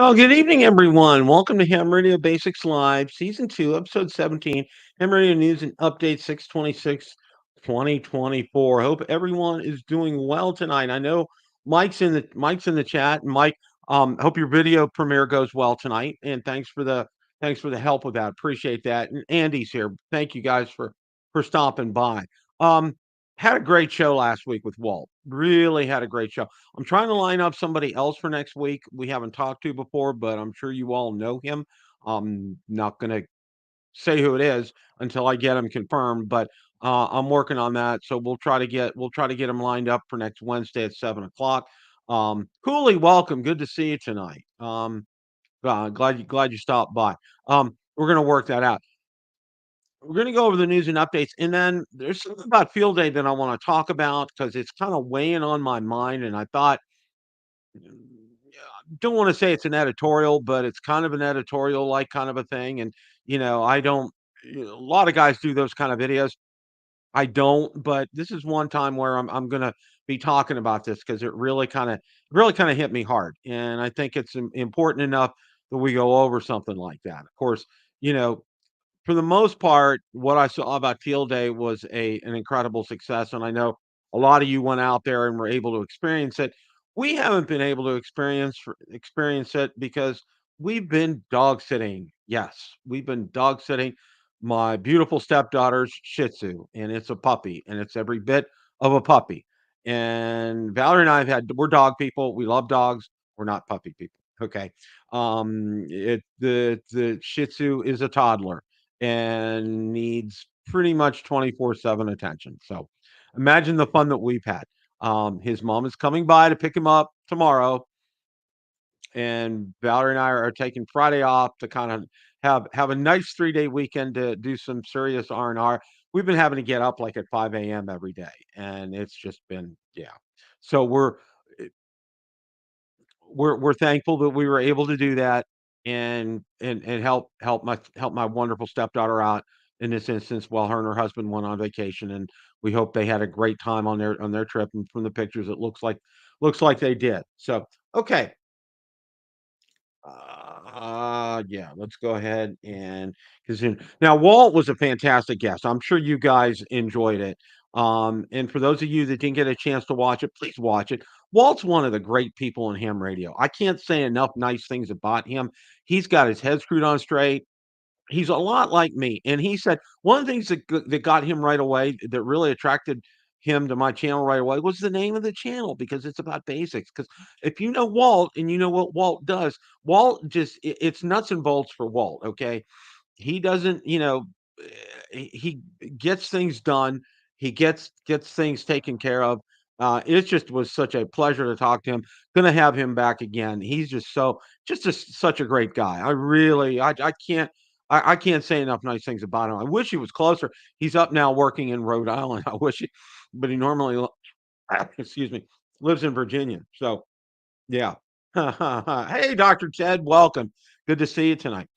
Well, good evening, everyone. Welcome to Ham Radio Basics Live, Season 2, Episode 17, Ham Radio News and Update 626, 2024. Hope everyone is doing well tonight. I know Mike's in the chat. And Mike, hope your video premiere goes well tonight. And thanks for the help with that. Appreciate that. And Andy's here. Thank you guys for stopping by. Um, had a great show last week with Walt. Really had a great show. I'm trying to line up somebody else for next week we haven't talked to before, but I'm sure you all know him. I'm not going to say who it is until I get him confirmed, but I'm working on that. So we'll try to get him lined up for next Wednesday at 7 o'clock. Cooley, welcome. Good to see you tonight. Glad you stopped by. We're gonna work that out. We're going to go over the news and updates, and then there's something about field day that I want to talk about because it's kind of weighing on my mind. And I thought, don't want to say it's an editorial, but it's kind of an editorial like kind of a thing. And I don't. A lot of guys do those kind of videos. I don't, but this is one time where I'm going to be talking about this because it really kind of hit me hard, and I think it's important enough that we go over something like that. Of course, you know for the most part, what I saw about Teal Day was an incredible success, and I know a lot of you went out there and were able to experience it. We haven't been able to experience it because we've been dog sitting. Yes, we've been dog sitting my beautiful stepdaughter's Shih Tzu, and it's a puppy, and it's every bit of a puppy. And Valerie and I we're dog people. We love dogs. We're not puppy people. Okay. The Shih Tzu is a toddler and needs pretty much 24/7 attention. So imagine the fun that we've had. His mom is coming by to pick him up tomorrow, and Valerie and I are taking Friday off to kind of have a nice 3-day weekend to do some serious R&R. We've been having to get up like at 5 a.m. every day, and it's just been yeah. So we're thankful that we were able to do that and help my wonderful stepdaughter out in this instance while her and her husband went on vacation, and we hope they had a great time on their trip, and from the pictures it looks like they did. So okay. Yeah, let's go ahead and because now Walt was a fantastic guest. I'm sure you guys enjoyed it. And for those of you that didn't get a chance to watch it, please watch it. Walt's one of the great people in ham radio. I can't say enough nice things about him. He's got his head screwed on straight. He's a lot like me, and he said one of the things that got him right away, that really attracted him to my channel right away, was the name of the channel because it's about basics. Because if you know Walt and you know what Walt does, Walt just it's nuts and bolts for Walt, okay? He doesn't, he gets things done. He gets things taken care of. It just was such a pleasure to talk to him. Gonna have him back again. He's such a great guy. I can't I can't say enough nice things about him. I wish he was closer. He's up now working in Rhode Island. But he normally excuse me, lives in Virginia. So yeah. Hey, Dr. Ted, welcome. Good to see you tonight.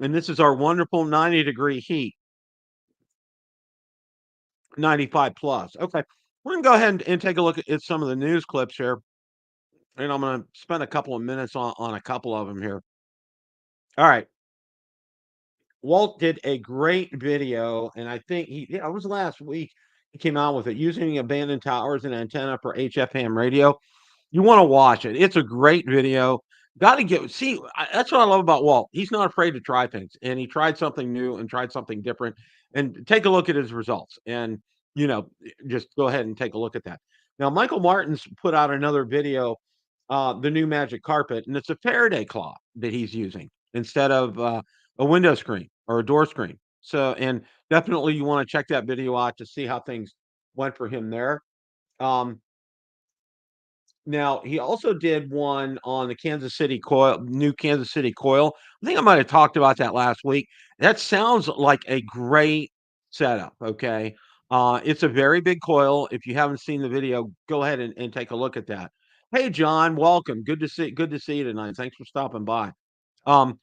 And this is our wonderful 90-degree heat, 95 plus. Okay. We're going to go ahead and take a look at some of the news clips here. And I'm going to spend a couple of minutes on a couple of them here. All right. Walt did a great video, and I think it was last week he came out with it, using abandoned towers and antenna for HF ham radio. You want to watch it. It's a great video. Got to that's what I love about Walt. He's not afraid to try things, and he tried something new and tried something different. And take a look at his results, and you know, just go ahead and take a look at that. Now, Michael Martin's put out another video, the new magic carpet, and it's a Faraday cloth that he's using instead of a window screen or a door screen. So, and definitely you want to check that video out to see how things went for him there. Um, Now, he also did one on the new Kansas City coil. I think I might have talked about that last week. That sounds like a great setup, okay? It's a very big coil. If you haven't seen the video, go ahead and take a look at that. Hey, John, welcome. Good to see you tonight. Thanks for stopping by. Um,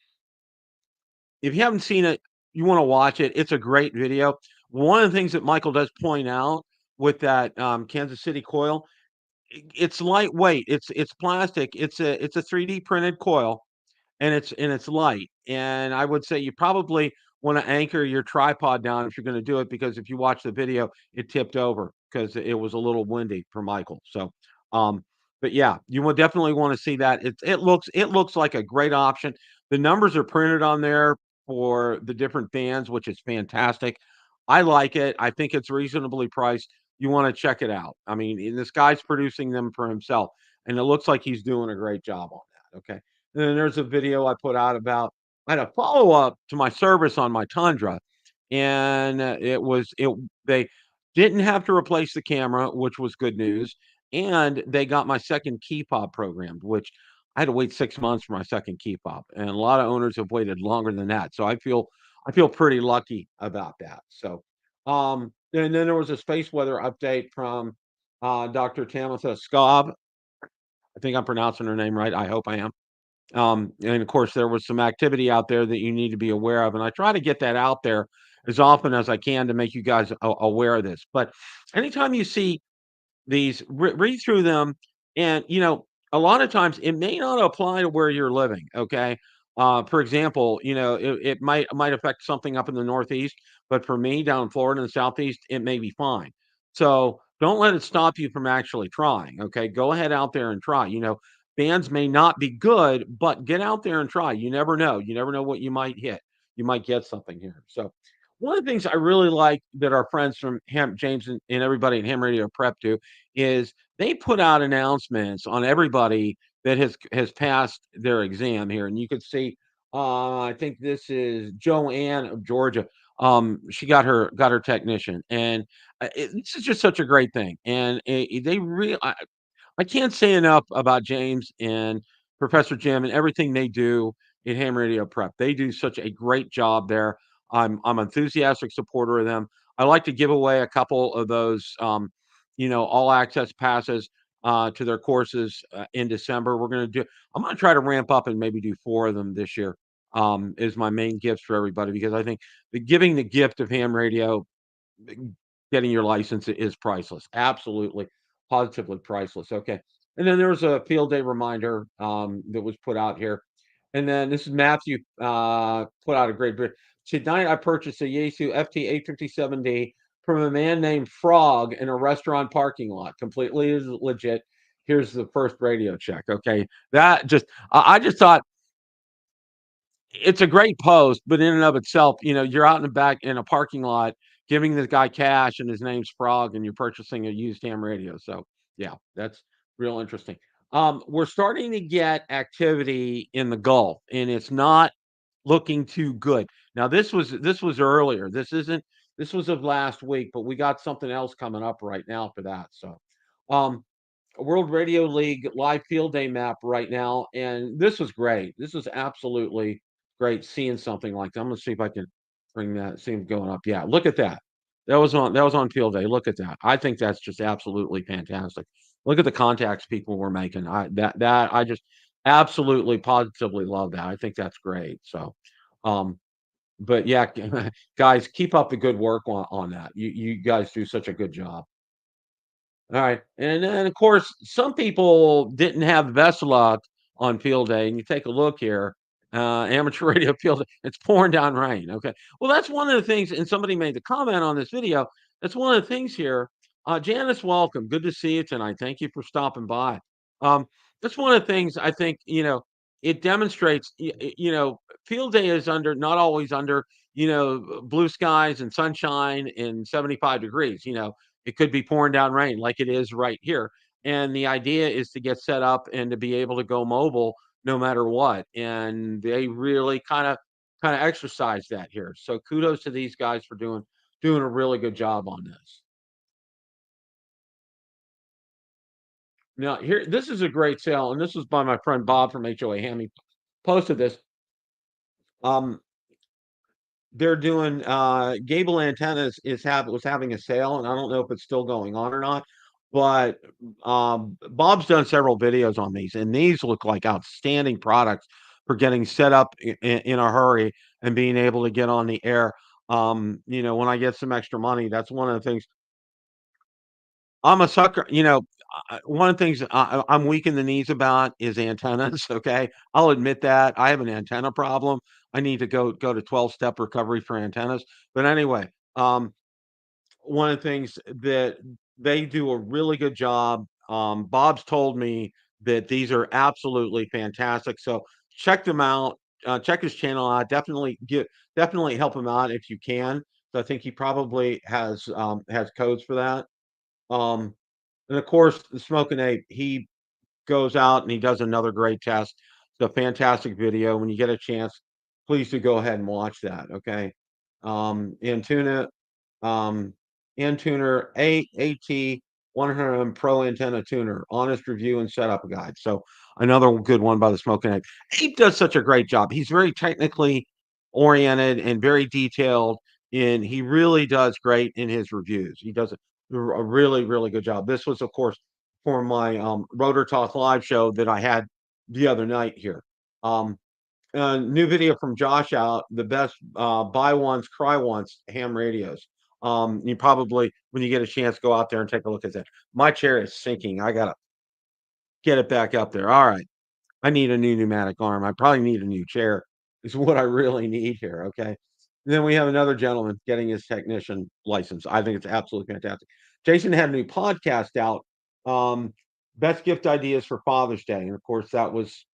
if you haven't seen it, you wanna watch it. It's a great video. One of the things that Michael does point out with that, Kansas City coil, It's lightweight, it's plastic, it's a 3D printed coil, and it's light, and I would say you probably wanna anchor your tripod down if you're gonna do it, because if you watch the video, it tipped over because it was a little windy for Michael, so, um, but yeah, you will definitely wanna see that. It looks like a great option. The numbers are printed on there for the different bands, which is fantastic. I like it. I think it's reasonably priced. You wanna check it out. I mean, and this guy's producing them for himself, and it looks like he's doing a great job on that, okay? And then there's a video I put out about I had a follow-up to my service on my Tundra, and, they didn't have to replace the camera, which was good news, and they got my second key fob programmed, which I had to wait 6 months for my second key fob, and a lot of owners have waited longer than that, so I feel pretty lucky about that, so, and then there was a space weather update from, Dr. Tamitha Scobb. I think I'm pronouncing her name right, I hope I am. And of course, there was some activity out there that you need to be aware of, and I try to get that out there as often as I can to make you guys aware of this. But anytime you see these, read through them, and a lot of times it may not apply to where you're living. Okay, for example, it might affect something up in the Northeast, but for me down in Florida and the Southeast, it may be fine. So don't let it stop you from actually trying. Okay, go ahead out there and try. Bands may not be good, but get out there and try. You never know. You never know what you might hit. You might get something here. So one of the things I really like that our friends from James and everybody in Ham Radio Prep do is they put out announcements on everybody that has passed their exam here, and you could see, I think this is Joanne of Georgia. She got her technician, and this is just such a great thing. And they really, I can't say enough about James and Professor Jim and everything they do in Ham Radio Prep. They do such a great job there. I'm enthusiastic supporter of them. I like to give away a couple of those, all access passes to their courses in December. I'm going to try to ramp up and maybe do 4 of them this year. Is my main gifts for everybody, because I think giving the gift of ham radio, getting your license is priceless. Absolutely, positively priceless. Okay. And then there was a field day reminder that was put out here. And then this is Matthew put out a great bit. Tonight I purchased a Yaesu FT857D from a man named Frog in a restaurant parking lot. Completely legit. Here's the first radio check. Okay. That just I just thought it's a great post, but in and of itself, you're out in the back in a parking lot giving this guy cash, and his name's Frog, and you're purchasing a used ham radio. So, yeah, that's real interesting. We're starting to get activity in the Gulf, and it's not looking too good. Now, this was earlier. This was of last week, but we got something else coming up right now for that. So, um, World Radio League live field day map right now, and this was great. This was absolutely great seeing something like that. I'm gonna see if I can bring that, see it going up. Yeah, look at that. That was on field day. Look at that. I think that's just absolutely fantastic. Look at the contacts people were making. I just absolutely positively love that. I think that's great. So, um, but yeah, guys, keep up the good work on that. You guys do such a good job. Alright, and then, of course, some people didn't have the best luck on field day, and you take a look here, amateur radio field, it's pouring down rain, okay? Well, that's one of the things, and somebody made the comment on this video, that's one of the things here. Janice, welcome, good to see you tonight, thank you for stopping by. That's one of the things I think, it demonstrates, field day is not always under, blue skies and sunshine and 75 degrees. It could be pouring down rain like it is right here. And the idea is to get set up and to be able to go mobile no matter what. And they really kind of exercise that here. So kudos to these guys for doing a really good job on this. Now here, this is a great sale, and this was by my friend Bob from HOA Hammy posted this. Um, they're doing Gable Antennas was having a sale, and I don't know if it's still going on or not, but Bob's done several videos on these, and these look like outstanding products for getting set up in a hurry and being able to get on the air. When I get some extra money, that's one of the things I'm a sucker. one of the things I'm weak in the knees about is antennas. Okay, I'll admit that I have an antenna problem. I need to go to 12-step recovery for antennas. But anyway, one of the things that they do a really good job. Bob's told me that these are absolutely fantastic. So check them out. Check his channel out. Definitely help him out if you can. So I think he probably has codes for that. Um, and of course, the Smoking Ape, he goes out and he does another great test. It's a fantastic video. When you get a chance, please do go ahead and watch that. Okay. Antenna, um, Antuner AT 100 Pro Antenna Tuner, honest review and setup guide. So another good one by the Smoking Ape. Ape does such a great job. He's very technically oriented and very detailed, and he really does great in his reviews. He does a really, really good job. This was, of course, for my Rotor Talk live show that I had the other night here. Um, New video from Josh out, the best buy once, cry once ham radios. You probably, when you get a chance, go out there and take a look at that. My chair is sinking. I gotta get it back up there. All right. I need a new pneumatic arm. I probably need a new chair, is what I really need here. Okay. And then we have another gentleman getting his technician license. I think it's absolutely fantastic. Jason had a new podcast out. Um, Best gift ideas for Father's Day. And of course, that was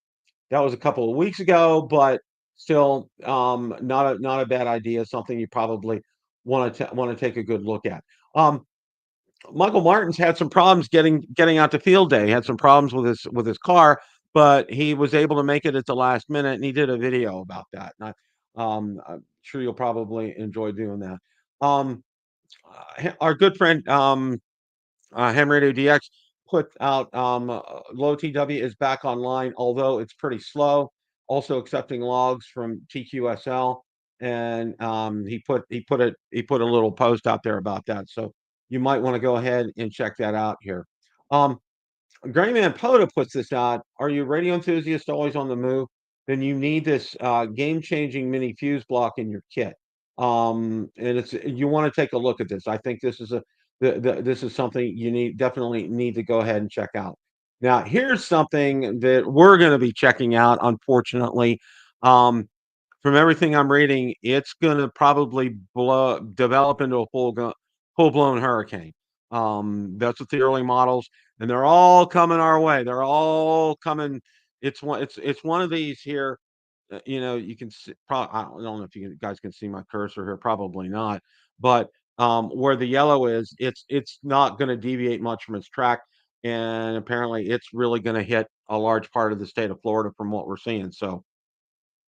a couple of weeks ago, but still, not a bad idea, something you probably wanna take a good look at. Michael Martin's had some problems getting out to field day. He had some problems with his car, but he was able to make it at the last minute, and he did a video about that, and I'm sure you'll probably enjoy doing that. Um, our good friend, Ham Radio DX put out Low TW is back online, although it's pretty slow. Also accepting logs from TQSL, and he put a little post out there about that. So you might want to go ahead and check that out here. Um, Grayman Poda puts this out. Are you a radio enthusiast always on the move? Then you need this game-changing mini fuse block in your kit. And it's you want to take a look at this. I think this is something you definitely need to go ahead and check out. Now, here's something that we're going to be checking out. Unfortunately, um, from everything I'm reading, it's going to probably develop into a full blown hurricane. That's what the early models, and they're all coming our way. They're all coming. It's one of these here. You can see. I don't know if you guys can see my cursor here. Probably not. But where the yellow is, it's not going to deviate much from its track, and apparently, it's really going to hit a large part of the state of Florida from what we're seeing. So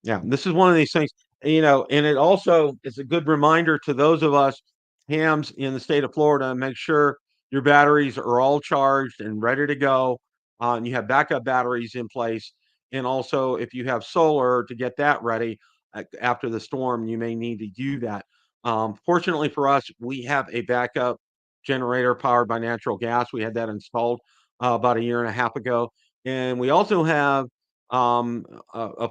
yeah, this is one of these things, and it also is a good reminder to those of us hams in the state of Florida, make sure your batteries are all charged and ready to go. And you have backup batteries in place. And also, if you have solar to get that ready after the storm, you may need to do that. Fortunately for us, we have a backup generator powered by natural gas. We had that installed about a year and a half ago. And we also have um, a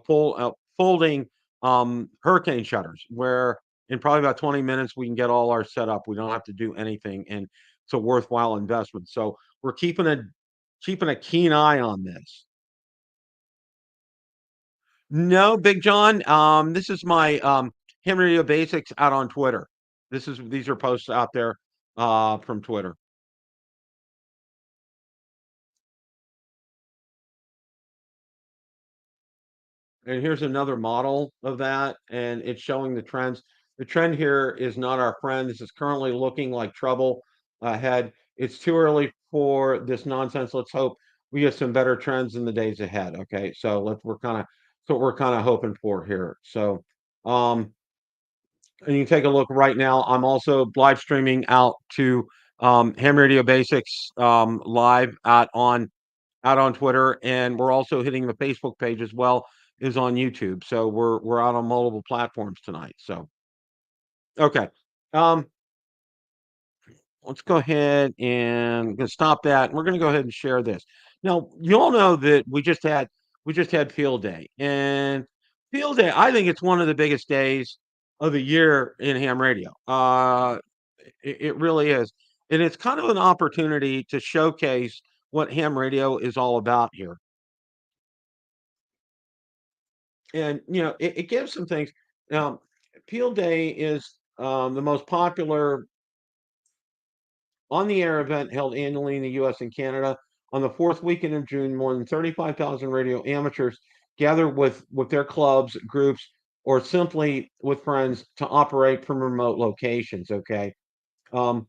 folding hurricane shutters where in probably about 20 minutes we can get all our set up. We don't have to do anything, and it's a worthwhile investment. So we're keeping a keen eye on this. No, Big John. This is my Ham Radio Basics out on Twitter. These are posts out there from Twitter. And here's another model of that, and it's showing the trends. The trend here is not our friend. This is currently looking like trouble ahead. It's too early for this nonsense. Let's hope we get some better trends in the days ahead. Okay, so that's what we're kind of hoping for here. So, um, and you can take a look right now. I'm also live streaming out to Ham Radio Basics live out on Twitter, and we're also hitting the Facebook page as well is on YouTube. So we're out on multiple platforms tonight. So okay. Um, let's go ahead and gonna stop that. We're gonna go ahead and share this. Now, you all know that we just had field day. And field day, I think it's one of the biggest days of the year in ham radio. It really is. And it's kind of an opportunity to showcase what ham radio is all about here. And, it gives some things. Now, Peel Day is, the most popular on-the-air event held annually in the US and Canada. On the 4th weekend of June, more than 35,000 radio amateurs gather with their clubs, groups, or simply with friends to operate from remote locations, okay? Um,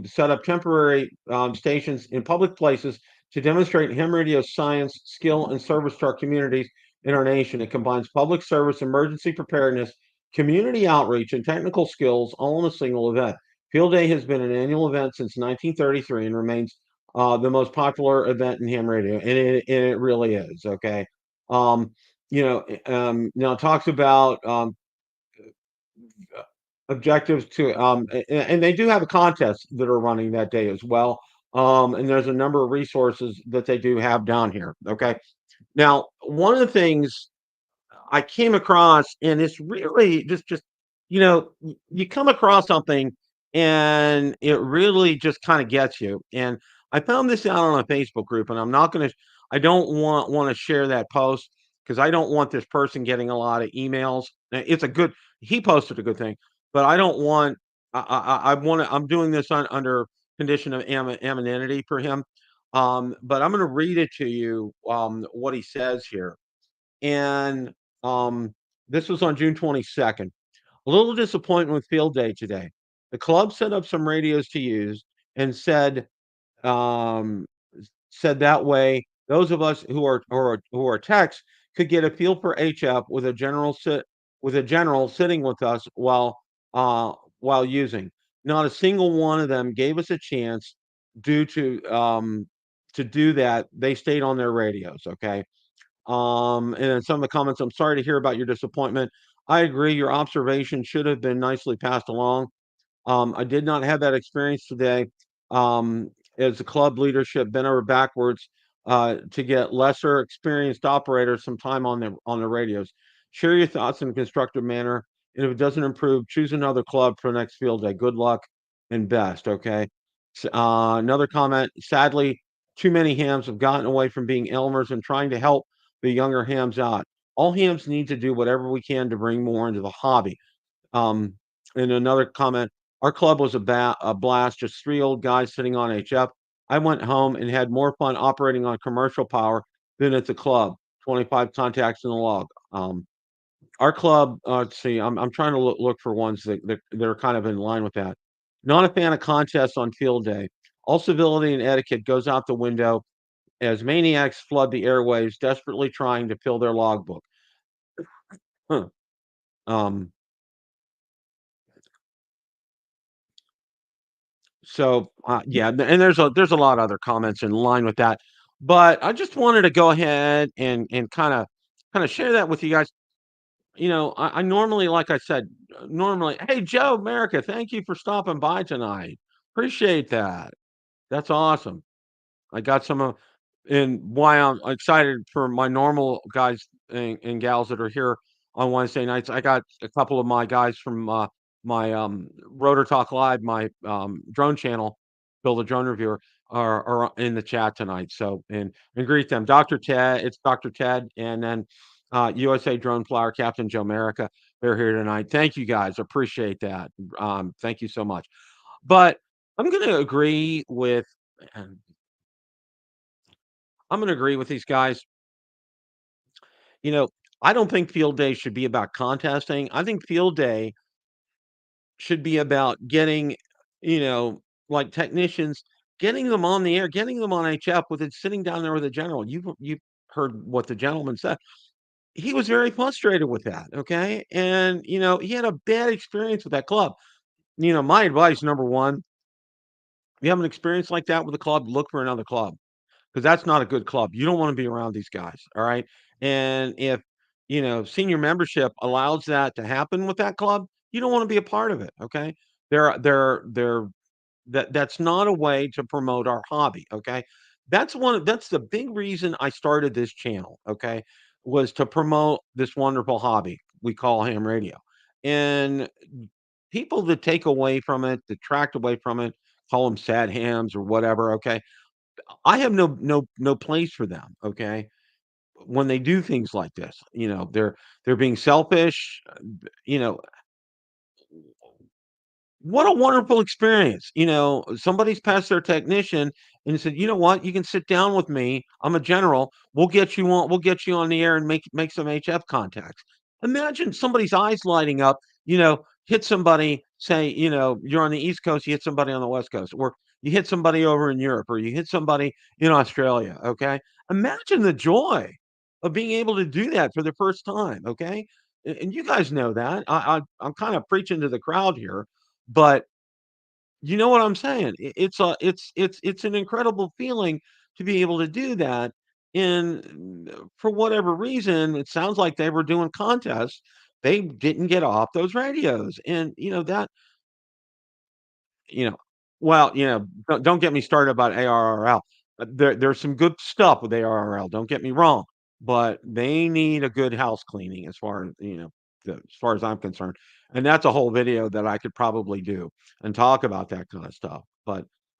set up temporary stations in public places to demonstrate ham radio science, skill, and service to our communities in our nation. It combines public service, emergency preparedness, community outreach, and technical skills all in a single event. Field Day has been an annual event since 1933 and remains the most popular event in ham radio, and it really is. Okay, um, now it talks about objectives to and they do have a contest that are running that day as well. And there's a number of resources that they do have down here. Okay. Now, one of the things I came across, and it's really just you come across something, and it really just kind of gets you. And I found this out on a Facebook group, and I don't want to share that post because I don't want this person getting a lot of emails. It's a good he posted a good thing, but I don't want I want to I'm doing this under condition of anonymity for him. But I'm going to read it to you what he says here. And, um, this was on June 22nd. A little disappointment with field day today. The club set up some radios to use and um, said that way those of us who are techs could get a feel for HF with a general sitting with us uh, while using. Not a single one of them gave us a chance due to do that. They stayed on their radios. Okay. And then some of the comments, I'm sorry to hear about your disappointment. I agree. Your observation should have been nicely passed along. I did not have that experience today. Um, as the club leadership bent over backwards to get lesser experienced operators some time on the radios. Share your thoughts in a constructive manner. And if it doesn't improve, choose another club for the next field day. Good luck and best. Okay. Another comment. Sadly, too many hams have gotten away from being Elmers and trying to help the younger hams out. All hams need to do whatever we can to bring more into the hobby. Um, and another comment, our club was a blast, just three old guys sitting on HF. I went home and had more fun operating on commercial power than at the club. 25 contacts in the log. Our club, let's see, I'm trying to look for ones that are kind of in line with that. Not a fan of contests on field day. All civility and etiquette goes out the window as maniacs flood the airwaves, desperately trying to fill their logbook. Huh. Um, yeah, and there's a lot of other comments in line with that, but I just wanted to go ahead and kinda share that with you guys. I normally, like I said, normally, "Hey, Joe, America, thank you for stopping by tonight. Appreciate that. That's awesome." I got some of and why I'm excited for my normal guys and gals that are here on Wednesday nights. I got a couple of my guys from my Rotor Talk Live, my drone channel, Bill the Drone Reviewer, are in the chat tonight. So and greet them. Dr. Ted, it's Dr. Ted, and then USA Drone Flyer Captain Joe America. They're here tonight. Thank you guys. Appreciate that. Thank you so much. But I'm gonna agree with I'm gonna agree with these guys. You know, I don't think field day should be about contesting. I think field day should be about getting, like technicians, getting them on the air, getting them on HF with it sitting down there with a general. You've heard what the gentleman said. He was very frustrated with that. Okay. And he had a bad experience with that club. My advice, number one, if you have an experience like that with a club, look for another club. 'Cause that's not a good club. You don't wanna be around these guys, all right? And if, senior membership allows that to happen with that club, you don't wanna be a part of it, okay? They're that's not a way to promote our hobby, okay? That's the big reason I started this channel, okay, was to promote this wonderful hobby we call ham radio. And people that take away from it, detract away from it, call them sad hams or whatever, okay? I have no place for them, okay? When they do things like this, they're being selfish, you know, what a wonderful experience. Somebody's passed their technician and said, "You know what? You can sit down with me. I'm a general. We'll get you on the air and make some HF contacts." Imagine somebody's eyes lighting up, hit somebody, say, you're on the East Coast, you hit somebody on the West Coast, or you hit somebody over in Europe, or you hit somebody in Australia, okay? Imagine the joy of being able to do that for the first time, okay? And you guys know that. I'm kind of preaching to the crowd here, but you know what I'm saying? It's an incredible feeling to be able to do that, and for whatever reason, it sounds like they were doing contests. They didn't get off those radios, and, you know well, don't get me started about ARRL. There's some good stuff with ARRL, don't get me wrong, but they need a good house cleaning as far as I'm concerned, and that's a whole video that I could probably do and talk about that kinda stuff,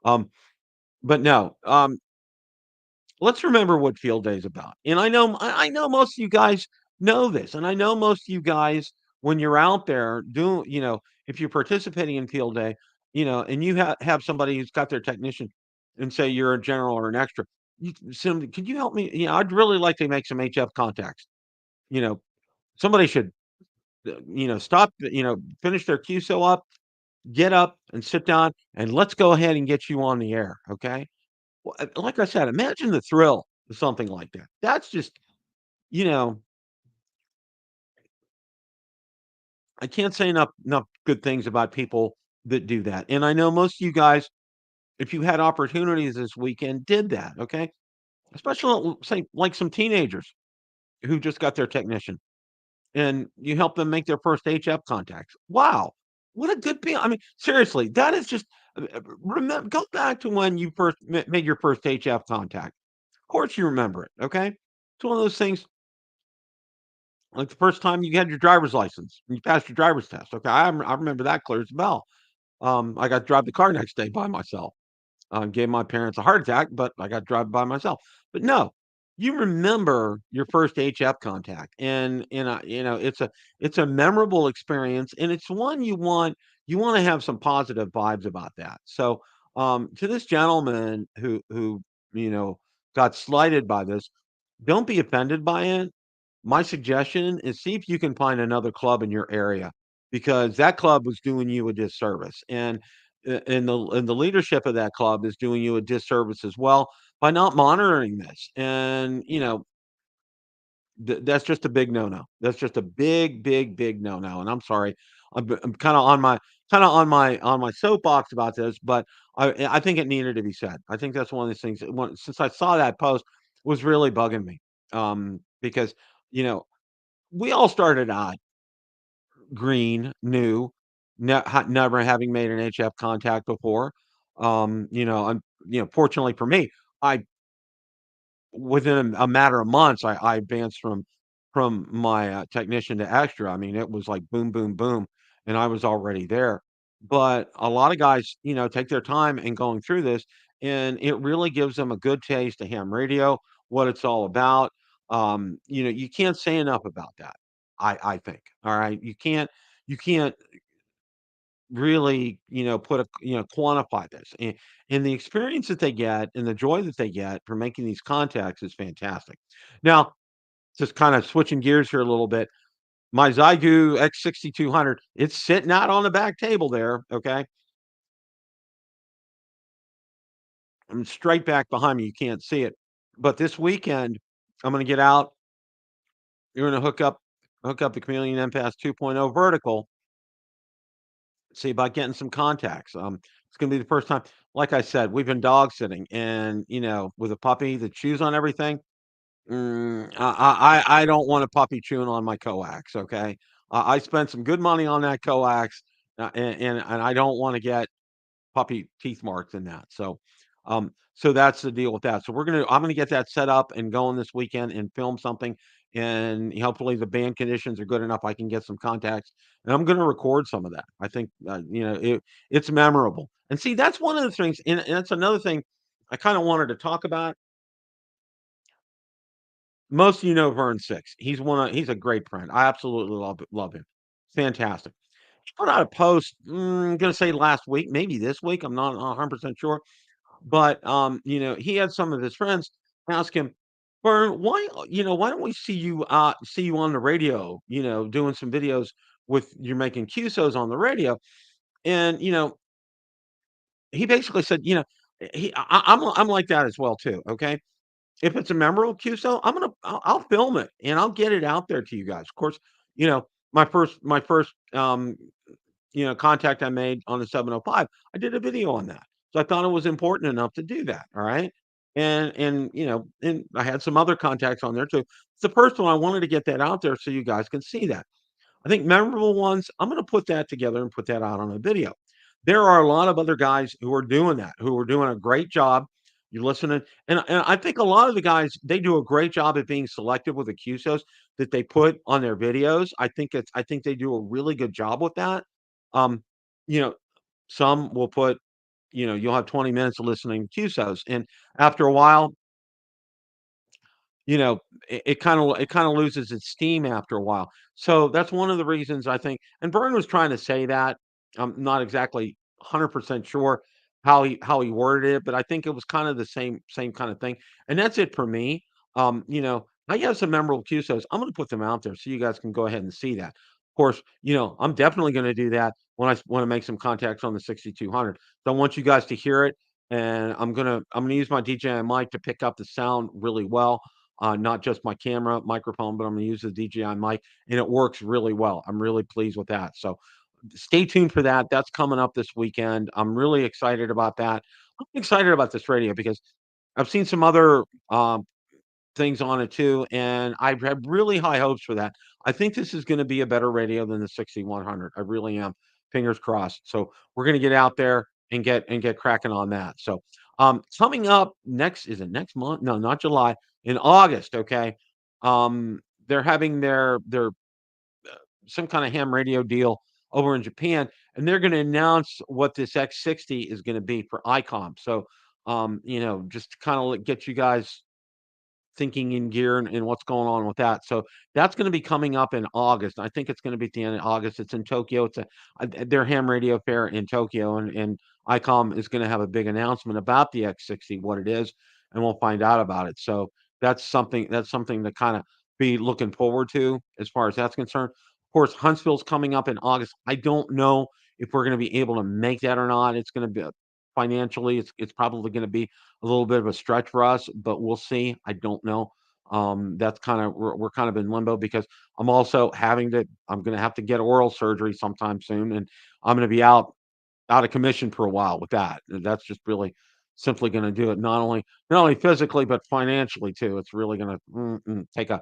um but no, let's remember what field day is about, and I know most of you guys know this, and I know most of you guys, when you're out there doing if you're participating in field day, and you have somebody who's got their technician and say you're a general or an extra, you send 'em, "Could you help me? I'd really like to make some HF contacts." You know, somebody should, stop, finish their QSO up, get up and sit down, and let's go ahead and get you on the air, okay? Well, like I said, imagine the thrill of something like that. That's just, you know, I can't say enough good things about people that do that. And I know most of you guys, if you had opportunities this weekend, did that. Okay, especially say like some teenagers who just got their technician, and you help them make their first HF contacts. Wow, what a good feel! I mean, seriously, that is just. Remember, go back to when you first made your first HF contact. Of course, you remember it. Okay, it's one of those things. Like the first time you had your driver's license, and you passed your driver's test, okay, I remember that clear as a bell. I got to drive the car next day by myself. Gave my parents a heart attack, but I got to drive by myself. But no, you remember your first HF contact, and it's a memorable experience, and it's one you want to have some positive vibes about that. So, to this gentleman who got slighted by this, don't be offended by it. My suggestion is see if you can find another club in your area, because that club was doing you a disservice, and the leadership of that club is doing you a disservice as well by not monitoring this. And that's just a big no-no. That's just a big, big, big no-no. And I'm sorry, I'm kind of on my soapbox about this, but I think it needed to be said. I think that's one of these things. Since I saw that post, was really bugging me, because you know we all started out green, new, never having made an HF contact before. Fortunately for me, I within a matter of months, I advanced from my technician to extra. I mean, it was like boom, boom, boom, and I was already there. But a lot of guys, take their time in going through this, and it really gives them a good taste of ham radio, what it's all about. You can't say enough about that. I think. All right, you can't really, quantify this. And the experience that they get and the joy that they get from making these contacts is fantastic. Now, just kind of switching gears here a little bit, my Zygu X6200, it's sitting out on the back table there, okay? I'm straight back behind me, you can't see it. But this weekend, I'm gonna get out, you're gonna hook up the Chameleon MPass 2.0 vertical, see about getting some contacts. It's gonna be the first time. Like I said, we've been dog sitting, and with a puppy that chews on everything. I don't want a puppy chewing on my coax. Okay, I spent some good money on that coax, and I don't want to get puppy teeth marks in that. So that's the deal with that. So I'm gonna get that set up and going this weekend and film something, and hopefully the band conditions are good enough I can get some contacts, and I'm gonna record some of that. I think, it's memorable. And see, that's one of the things, and that's another thing I kinda wanted to talk about. Most of you know Vern Six. He's a great friend. I absolutely love him. Fantastic. He put out a post, I'm gonna say last week, maybe this week, I'm not 100% sure, but, he had some of his friends ask him, "Vern, why don't we see you on the radio, doing some videos with you're making QSOs on the radio?" And, he basically said, I'm like that as well too, okay? If it's a memorable QSO, I'll film it and I'll get it out there to you guys. Of course, you know, my first contact I made on the 705, I did a video on that. So I thought it was important enough to do that. All right. And I had some other contacts on there too. It's the first one I wanted to get that out there so you guys can see that. I think memorable ones, I'm gonna put that together and put that out on a video. There are a lot of other guys who are doing that, who are doing a great job. You're listening, and I think a lot of the guys, they do a great job at being selective with the QSOs that they put on their videos. I think they do a really good job with that. Um, you know, some will put, you'll have 20 minutes of listening to QSOs, and after a while, you know, it kinda loses its steam after a while. So, that's one of the reasons I think, and Byrne was trying to say that. I'm not exactly 100% sure how he worded it, but I think it was kind of the same kinda thing, and that's it for me. I have some memorable QSOs. I'm gonna put them out there so you guys can go ahead and see that. Of course, I'm definitely gonna do that when I wanna make some contacts on the 6200. So I want you guys to hear it, and I'm gonna use my DJI mic to pick up the sound really well, not just my camera microphone, but I'm gonna use the DJI mic, and it works really well. I'm really pleased with that. So stay tuned for that. That's coming up this weekend. I'm really excited about that. I'm excited about this radio because I've seen some other things on it too, and I have really high hopes for that. I think this is gonna be a better radio than the 6100. I really am. Fingers crossed. So we're gonna get out there and get cracking on that. So coming up next, is it next month? No, not July. In August, okay. They're having their some kind of ham radio deal over in Japan, and they're gonna announce what this X60 is gonna be for ICOM. So just to kind of get you guys thinking in gear and what's going on with that. So that's going to be coming up in August. I think it's going to be at the end of August. It's in Tokyo. It's their ham radio fair in Tokyo, and ICOM is going to have a big announcement about the X60, what it is, and we'll find out about it. So that's something to kind of be looking forward to as far as that's concerned. Of course, Huntsville's coming up in August. I don't know if we're going to be able to make that or not. It's going to be financially, it's probably going to be a little bit of a stretch for us, but we'll see. I don't know. That's kind of we're kind of in limbo because I'm going to have to get oral surgery sometime soon, and I'm going to be out of commission for a while with that. That's just really simply going to do it not only physically but financially too. It's really going to take a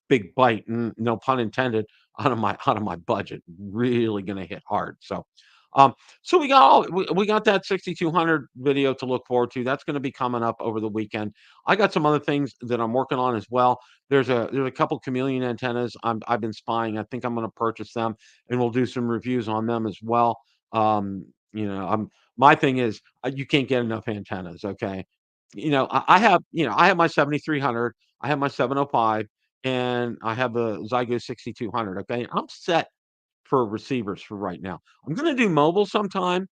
big bite, no pun intended, out of my budget. Really going to hit hard. Um, so we got that 6200 video to look forward to. That's going to be coming up over the weekend. I got some other things that I'm working on as well. There's a couple chameleon antennas I've been spying. I think I'm going to purchase them, and we'll do some reviews on them as well. My thing is, you can't get enough antennas, okay? I have my 7300, I have my 705, and I have the Zygo 6200, okay? I'm set for receivers for right now. I'm gonna do mobile sometime,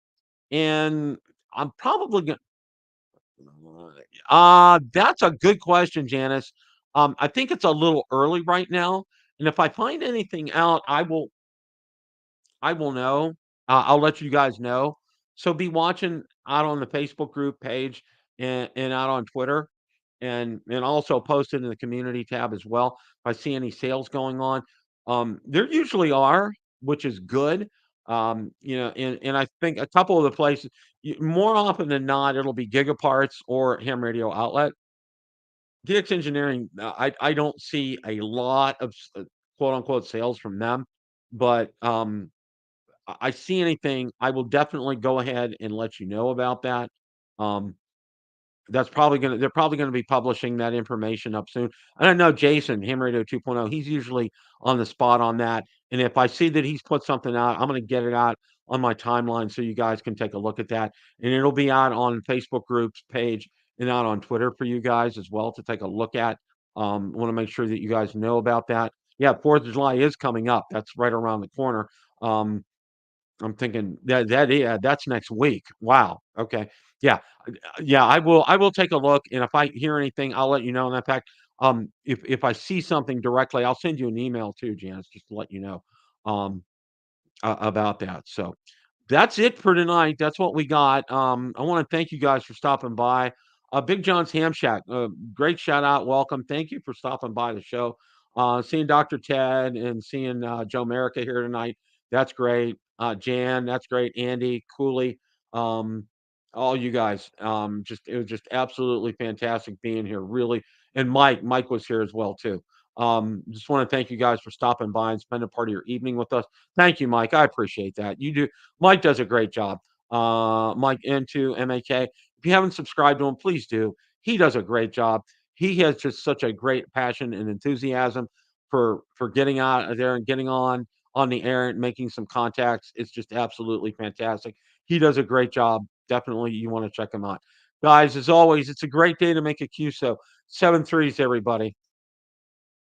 and I'm probably gonna that's a good question, Janice. I think it's a little early right now, and if I find anything out, I will know. I'll let you guys know. So be watching out on the Facebook group page and out on Twitter, and also post it in the community tab as well. If I see any sales going on, there usually are, which is good. And I think a couple of the places, more often than not, it'll be Gigaparts or Ham Radio Outlet. DX Engineering, I don't see a lot of quote unquote sales from them, but I see anything, I will definitely go ahead and let you know about that. Um, That's probably gonna they're probably gonna be publishing that information up soon. And I know Jason, Ham Radio 2.0, he's usually on the spot on that. And if I see that he's put something out, I'm gonna get it out on my timeline so you guys can take a look at that. And it'll be out on Facebook groups page and out on Twitter for you guys as well to take a look at. Want to make sure that you guys know about that. Yeah, 4th of July is coming up. That's right around the corner. Um, I'm thinking yeah, that's next week. Wow. Okay. Yeah. Yeah, I will take a look, and if I hear anything, I'll let you know. And in fact, if I see something directly, I'll send you an email too, Janice, just to let you know um about that. So that's it for tonight. That's what we got. I want to thank you guys for stopping by. Big John's Ham Shack, great shout out, welcome. Thank you for stopping by the show. Seeing Dr. Ted and seeing Joe Merica here tonight. That's great. Jan, that's great. Andy, Cooley, um, all you guys. Just it was just absolutely fantastic being here. Really, and Mike was here as well too. Just want to thank you guys for stopping by and spending part of your evening with us. Thank you, Mike. I appreciate that. You do. Mike does a great job. Mike into MAK. If you haven't subscribed to him, please do. He does a great job. He has just such a great passion and enthusiasm for getting out there and getting on the air and making some contacts. It's just absolutely fantastic. He does a great job. Definitely, you want to check him out, guys. As always, it's a great day to make a QSO. 7 threes, everybody.